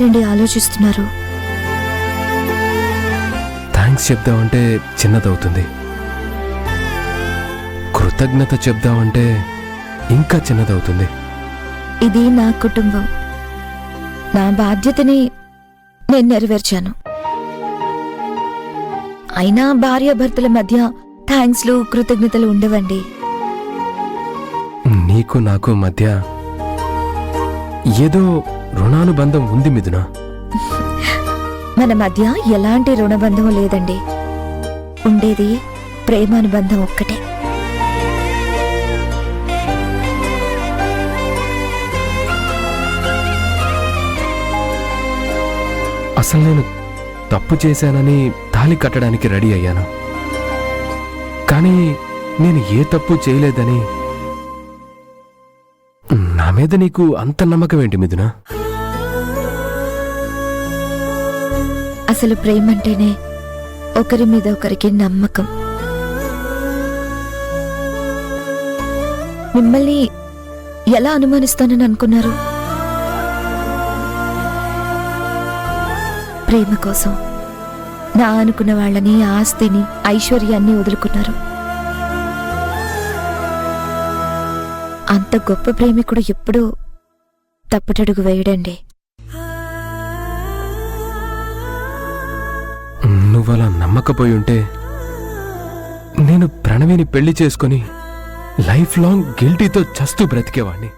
ఏంటండి ఆలోచిస్తున్నారు? థ్యాంక్స్ చెప్దామంటే చిన్నదవుతుంది, కృతజ్ఞత చెప్దామంటే ఇంకా చిన్నదవుతుంది. ఇది నా కుటుంబం, నా బాధ్యతని నేను నెరవేర్చాను. అయినా భార్యాభర్తల మధ్య థ్యాంక్స్లు కృతజ్ఞతలు ఉండవండి. నీకు నాకు మధ్య ఏదో రుణానుబంధం ఉంది మిథున. మన మధ్య ఎలాంటి రుణబంధం లేదండి. ఉండేది ప్రేమానుబంధం ఒక్కటే. అసలు నేను తప్పు చేశానని తాళి కట్టడానికి రెడీ అయ్యాను, కానీ నేను ఏ తప్పు చేయలేదని. నా మీద నీకు అంత నమ్మకం ఏంటి మిథున? అసలు ప్రేమంటేనే ఒకరి మీద ఒకరికి నమ్మకం. మిమ్మల్ని ఎలా అనుమానిస్తానని అనుకున్నారు? ప్రేమ కోసం నా అనుకున్న వాళ్ళని, ఆస్తిని, ఐశ్వర్యాన్ని వదులుకున్నారు. అంత గొప్ప ప్రేమికుడు ఎప్పుడూ తప్పటడుగు వేయడండి. నువ్వలా నమ్మకపోయి ఉంటే నేను ప్రణవిని పెళ్లి చేసుకుని లైఫ్ లాంగ్ గిల్టీతో చస్తూ బ్రతికేవాణ్ణి.